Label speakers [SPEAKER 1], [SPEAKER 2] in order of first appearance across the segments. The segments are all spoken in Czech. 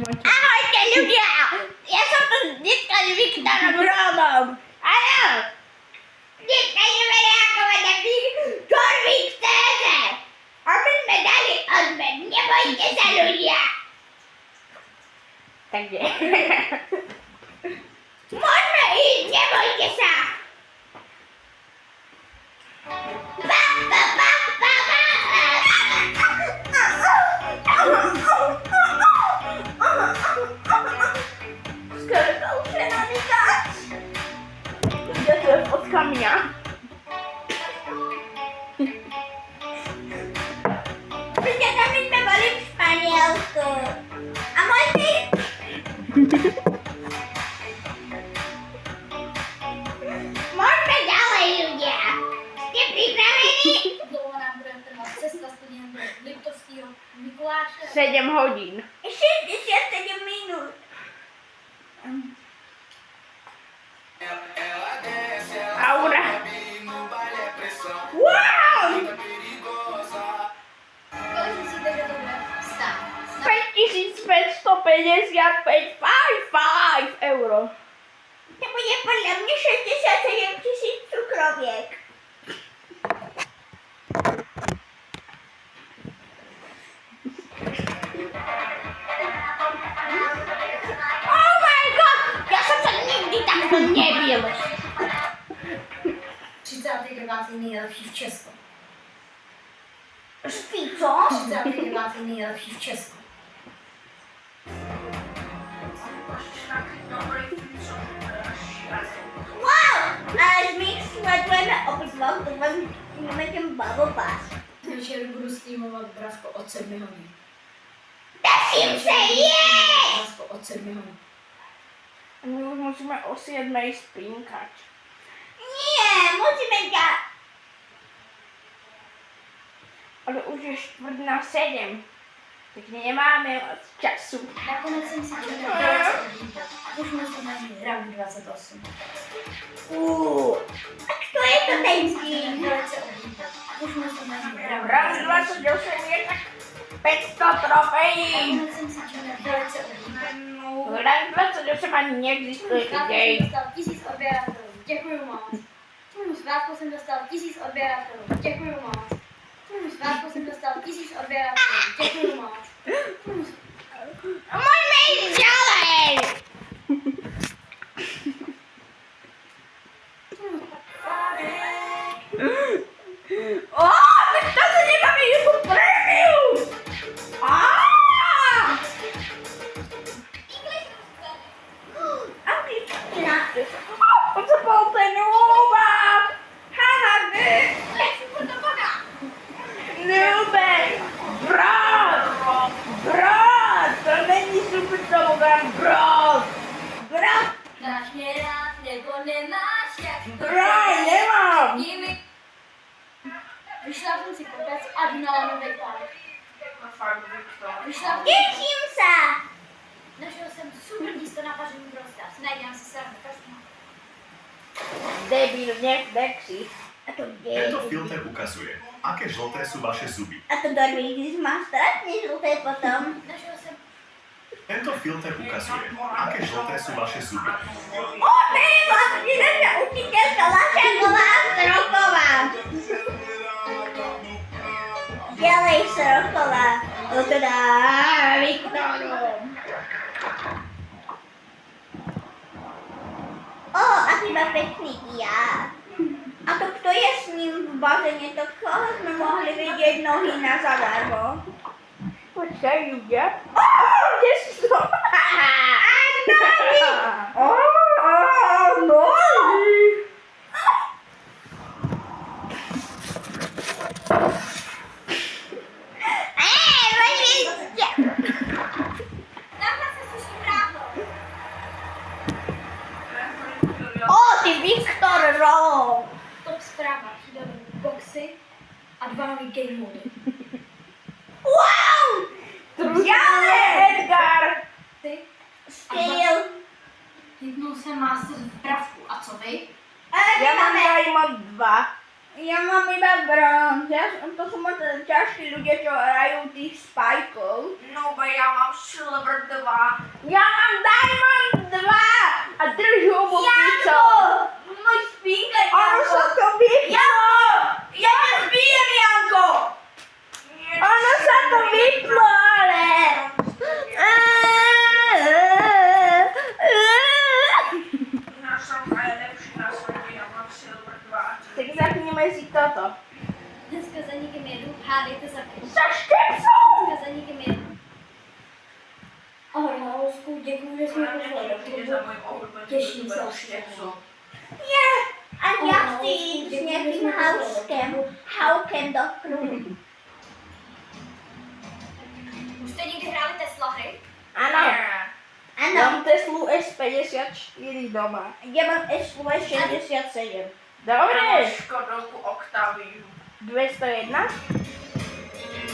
[SPEAKER 1] Ahojte ľudia! Ja som tu dneska s Viktorom Rómom. Áno! Dneska ideme reagovať na Torvik scéne. A my sme dali odmen. Nebojte sa ľudia. Takže. Môžeme ísť, nebojte sa. Od kamienia. Przecież my sme boli v Španielsku. A môj syn? Môžeme ďalej, ľudia. Ste pripravení?
[SPEAKER 2] Dlouho nám bude trvat cesta stadionu do Liptovského Mikuláše.
[SPEAKER 1] 7 hodín. 67 minút. Aura. Wow!
[SPEAKER 2] Kolik myslíte, že to bude stát?
[SPEAKER 1] 5555 euro. To bude podľa mňa 67 000 cukroviek. Oh my god! Ja som sa nikdy takto nebil.
[SPEAKER 2] 39. nejlepší v Česku.
[SPEAKER 1] Špico?
[SPEAKER 2] 39. nejlepší v Česku.
[SPEAKER 1] Wow! Až my sledujeme obidva, to vám máme ten bubble bath.
[SPEAKER 2] Večer budu streamovat Bravko od 7 hodin.
[SPEAKER 1] Teším sa, yes!
[SPEAKER 2] Bravko od 7 hodin.
[SPEAKER 1] A my už musíme o 7 spinkať. Nie, musíme ťa... Ale už je 6:45. Tak nemáme moc času.
[SPEAKER 2] Nakonec jsem si čekal 20 hodin. Už musím na ní rank 28.
[SPEAKER 1] A kto je to ten stín?
[SPEAKER 2] Už musím na ní rank
[SPEAKER 1] Raz 28 je tak 500 trofejí.
[SPEAKER 2] Nakonec jsem si čekal 20 hodin.
[SPEAKER 1] Raz 28 ani neexistuje today.
[SPEAKER 2] Dostal 1000 odběratelů. Děkuju moc. Tomu svátku jsem dostal 1000 odběratelů. Děkuju moc. Tomu svátku jsem dostal 1000 odběratelů. Děkuju moc.
[SPEAKER 1] A môžeme ísť ďalej. Ó, tak toto nemáme YouTube Premium. Angličtina. To bol ten úvod. Haha, Nubek. Brat. To není super tobogan. Brat.
[SPEAKER 2] Máš mě rád, nebo nemáš, jak to
[SPEAKER 1] Nemám.
[SPEAKER 2] Vyšla jsem si kopec a jdu na lanovej park. Vyšla jsem
[SPEAKER 1] Teším sa.
[SPEAKER 2] Našel jsem super místo na paření Brostars. Najdem si srandu každý.
[SPEAKER 1] Debil, nechci. A to
[SPEAKER 3] Tento filter ukazuje, aké žlté sú vaše zuby.
[SPEAKER 1] A to Dorvík má strašne žlté potom.
[SPEAKER 2] Našel jsem
[SPEAKER 3] Tento filter ukazuje, aké žlté sú vaše zuby.
[SPEAKER 1] O, téma! Je naša učiteľka Lašáková Sroková. Ďalej Sroková. No teda Viktorom. O, aký má pekný ja. A to kto je s ním v bazéne, to koho sme mohli vidieť nohy na zadarmo? Počkaj, ľudia. O, kde si to? A nohy! O, nohy! Poďte!
[SPEAKER 2] Takhle se suší právo.
[SPEAKER 1] O, ty Viktor Róm!
[SPEAKER 2] Top zpráva. Přidaly boxy a 2 nový game mody.
[SPEAKER 1] Wow! Ďalej, Edgar!
[SPEAKER 2] Ty
[SPEAKER 1] Styl.
[SPEAKER 2] hitnul jsem Master v Bravku. A co vy?
[SPEAKER 1] Ja mám Diamond 2. Ja mám iba bronz. To sú moc ťažkí ľudia, čo hrajú tých spajkov.
[SPEAKER 4] No, bo ja mám silver 2.
[SPEAKER 1] Ja mám diamond 2 a držu mu pico.
[SPEAKER 4] Môj spíkať,
[SPEAKER 1] Ono sa to vyplo.
[SPEAKER 4] Ja nezbijem, Janko!
[SPEAKER 1] Ono sa to vyplo, ale...
[SPEAKER 4] Ja som najlepší na svete, ja mám silver 2.
[SPEAKER 1] Tak zapneme si toto.
[SPEAKER 2] Dneska za někým jedu, hádejte za kým.
[SPEAKER 1] Za štepsou!
[SPEAKER 2] Dneska za někým jedu. Ahoj, Hausku, děkuji, že jsi mě poslal. Těším se, až to.
[SPEAKER 1] Nie, a ja chci ísť s nejakým haukem do klubu.
[SPEAKER 2] Už jste někdy hráli Tesla hry?
[SPEAKER 1] Áno. Áno.
[SPEAKER 4] Mám
[SPEAKER 1] Teslu S54 doma. Ja mám Teslu S67. Dobre.
[SPEAKER 4] Škodovku Octaviu.
[SPEAKER 1] 201.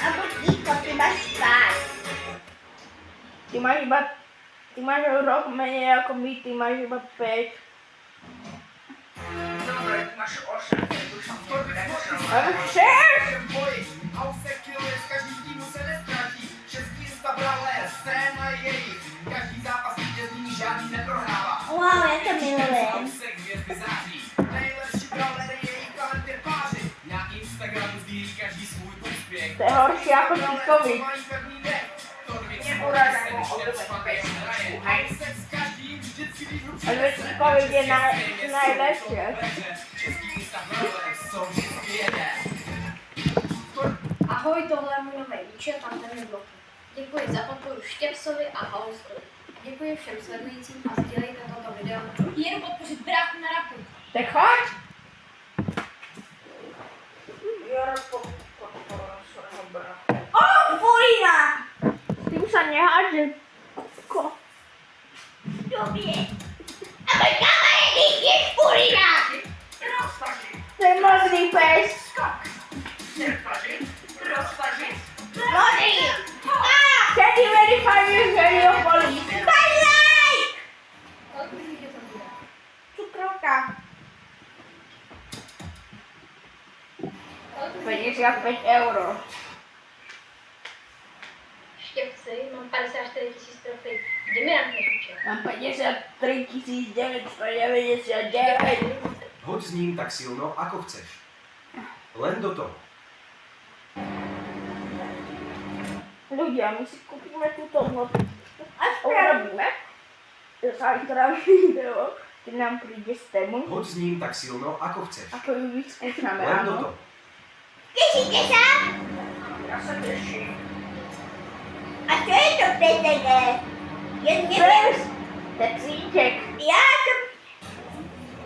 [SPEAKER 1] A buď Iko, ty máš spať. Ty máš rok menej ako my, ty máš iba 5.
[SPEAKER 4] Dobre, ty máš 8, už som to vylepšil.
[SPEAKER 1] Ale 6! Wow, ja to milujem. To je horšie ako Tikovi.
[SPEAKER 4] Nebudem mu obdobať pesničku, hej?
[SPEAKER 1] Ale Tikovi je najlepšie.
[SPEAKER 2] Ahoj, tohle je můj nový účet, tam ten je bloky. Děkuji za podporu Štěpsovi a Hauskovi. Děkuji všem sledujícím a sdělejte toto video. Jedu podpořit bráchu na rapu.
[SPEAKER 1] Tak choď.
[SPEAKER 4] Ja podporujem svojho brata.
[SPEAKER 1] O, Furina! S tým sa nehádže. Dobie. A môj kamarádik je Furina!
[SPEAKER 4] Rozpaži,
[SPEAKER 1] To je modrý pes.
[SPEAKER 4] skok. Rozpaži, rozpaži.
[SPEAKER 1] Modrý! Can you verify your video police? Daj like!
[SPEAKER 2] Kolik myslíš, že to bude?
[SPEAKER 1] Cukrovka.
[SPEAKER 2] Kolik myslíš,
[SPEAKER 1] 55 euro.
[SPEAKER 2] Štěpci, mám 54 000 trofej. Kde mi rámkneš účet?
[SPEAKER 1] Mám 53 999.
[SPEAKER 5] Hoď s ním tak silno, ako chceš. Len do toho.
[SPEAKER 1] Ľudia, my si kúpime túto hmotu. A spravíme. Zajtra video, keď nám príde z tému.
[SPEAKER 5] Hoď s ním tak silno, ako chceš.
[SPEAKER 1] Ako ju vyskúšame,
[SPEAKER 5] Len do
[SPEAKER 1] áno.
[SPEAKER 5] toho.
[SPEAKER 1] Tešíte sa?
[SPEAKER 4] Ja sa teším.
[SPEAKER 1] A čo je to PTG? Ja neviem. Taxíček. Ja to...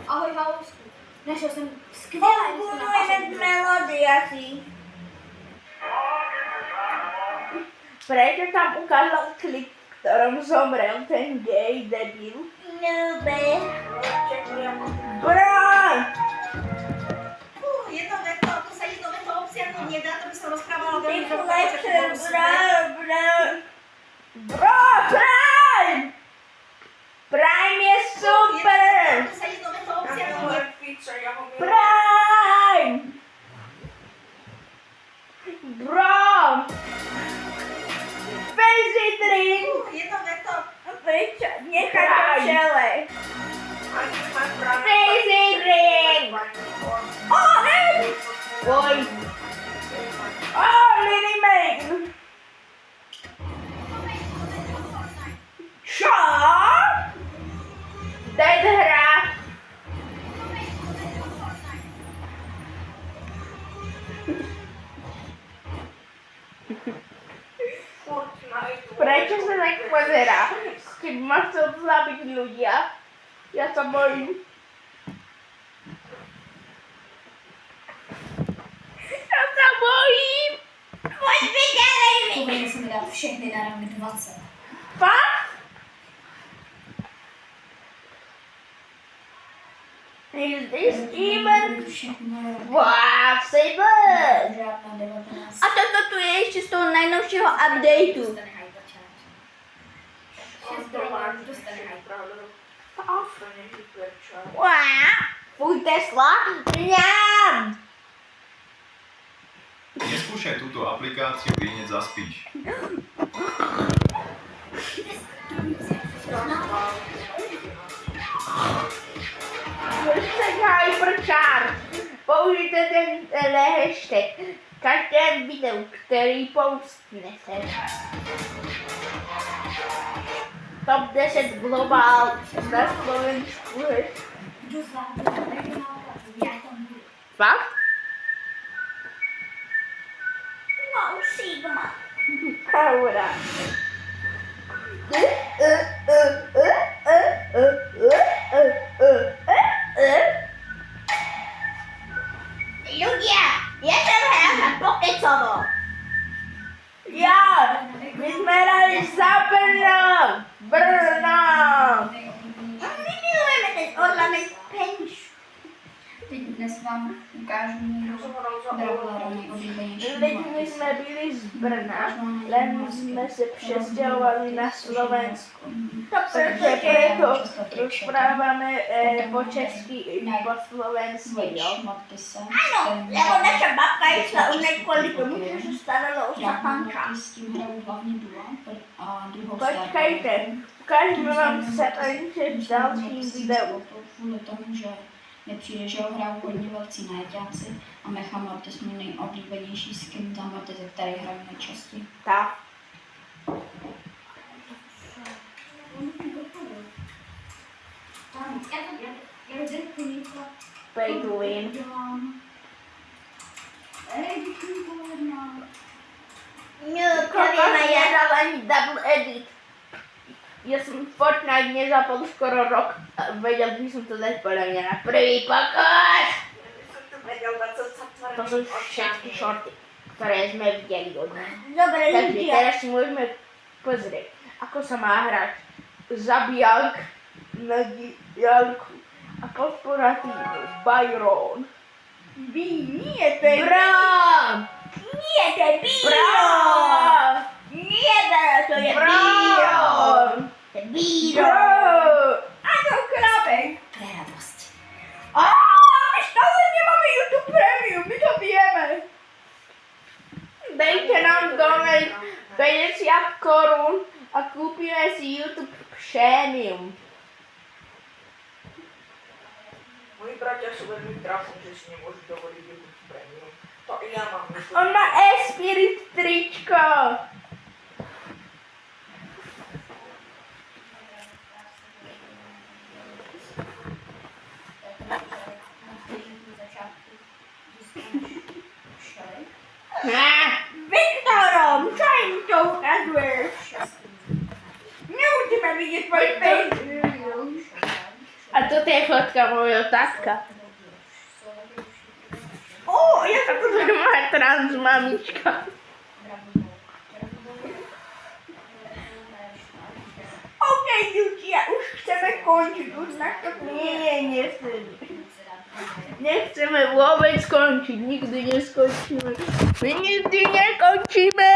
[SPEAKER 2] Ahoj, Hausku. Našel jsem skvělé místo na
[SPEAKER 1] Fungujeme
[SPEAKER 2] paření.
[SPEAKER 1] melódy asi. Prečo tam ukázal klip, v ktorom zomrel ten gay debil? Nube. Broj!
[SPEAKER 2] Jedno veto, to se jedno veto obsiahnuť nedá, to by som rozprávala
[SPEAKER 1] Ty
[SPEAKER 2] veľmi dlho,
[SPEAKER 1] flexe,
[SPEAKER 2] takže to musíme.
[SPEAKER 1] Prime! Prime je super!
[SPEAKER 2] To sa jedno veto
[SPEAKER 4] Ja
[SPEAKER 2] obsiahnuť
[SPEAKER 4] milujem
[SPEAKER 2] nedá.
[SPEAKER 4] pizza, ja ho milujem.
[SPEAKER 1] Prime! Bro! Fizzy drink!
[SPEAKER 2] Jedno veto.
[SPEAKER 1] Prečo? Nechaj to celé.
[SPEAKER 4] Ani mám práve...
[SPEAKER 1] Fizzy drink! Oh, ne! Oj! Oh, Lily Main! Čo? Dead hra.
[SPEAKER 4] Fortnite.
[SPEAKER 1] Prečo sa tak pozerá? Keď ma chcel zabiť ľudia, ja sa bojím. Ja sa bojím! Poďme ďalej!
[SPEAKER 2] Povinni si mi dát všechny na rang 20.
[SPEAKER 1] Fakt? Is this even?
[SPEAKER 2] Všechno.
[SPEAKER 1] Wow, Saber!
[SPEAKER 2] Žádná 19.
[SPEAKER 1] A toto tu je ešte z toho najnovšieho updateu.
[SPEAKER 2] Dostane hyper challenge. 6 dolarů dostane hyper.
[SPEAKER 1] Wow! Fuj Tesla? Mňam!
[SPEAKER 3] Vyskúšaj túto aplikáciu, i hneď zaspíš.
[SPEAKER 1] Hashtag Hypercharge. Použijte ten hashtag v každém videu, který postnete. Top 10 globál na Slovensku.
[SPEAKER 2] Jdu zvládnout regionálka, já tam budu.
[SPEAKER 1] Fakt?
[SPEAKER 2] No, Sigma.
[SPEAKER 1] Ahora.
[SPEAKER 2] Ľudia, ja som hral na Pokecovo.
[SPEAKER 1] Ja, my sme hrali za Brnom. Brnom.
[SPEAKER 2] My milujeme ten ornament peniš.
[SPEAKER 6] Teď dnes vám ukážu můj Bravlera, nejoblíbenější
[SPEAKER 1] Teď my jsme byli z Brna, len jsme se přestěhovali na Slovensku. Takže preto rozprávame po česky i po slovensky, jo?
[SPEAKER 2] Áno, lebo naša babka išla umieť kvôli tomu, že sa starala o satanča.
[SPEAKER 6] S tím hraju hlavně duo a druhou
[SPEAKER 1] Počkajte, ukážeme vám satanče v dalším videu.
[SPEAKER 6] Kvůli tomu, že mi přijde, že ho hraju hodně velcí najeďáci a Mecha Mortis můj nejoblíbenější skin za Mortis, ze který hraju nejčastěji.
[SPEAKER 1] Tak. Pay to win.
[SPEAKER 2] No,
[SPEAKER 1] Kokos
[SPEAKER 2] povieme ja.
[SPEAKER 1] nedal ani double edit. Ja som Fortnite nezapol skoro rok a vedel by som to dať podľa mňa na prvý pokos. To sú všetky shorty, ktoré sme videli od nás.
[SPEAKER 2] Dobre,
[SPEAKER 1] Takže
[SPEAKER 2] ľudia.
[SPEAKER 1] teraz si môžeme pozrieť, ako sa má hrať zabiják na diaľku a korporatívu Byron. Nie, to je
[SPEAKER 2] Brom! Nie, to je Biro!
[SPEAKER 1] Brom!
[SPEAKER 2] Nie, to je Biro!
[SPEAKER 1] Brom!
[SPEAKER 2] To je Biro!
[SPEAKER 1] Brom!
[SPEAKER 2] Áno, krapek.
[SPEAKER 6] Pre radosť.
[SPEAKER 1] A my stále nemáme YouTube Premium, my to vieme. Dejte nám donate 50 korún a kúpime si YouTube Premium.
[SPEAKER 4] Moji bratia sú veľmi trafní, že si nemôžu dovoliť YouTube Premium. To i ja mám.
[SPEAKER 1] On má Spirit tričko.
[SPEAKER 2] Viktorom, čo im to ukazuješ? Nemusíme vidieť tvoj face.
[SPEAKER 1] A toto je fotka mojho tatka.
[SPEAKER 2] Ó, ja
[SPEAKER 1] A toto je moja trans mamička.
[SPEAKER 2] OK, ľudia, už chceme končiť, už nás to
[SPEAKER 1] Nechceme. Nechceme vôbec skončiť, nikdy neskončíme. My nikdy nekončíme.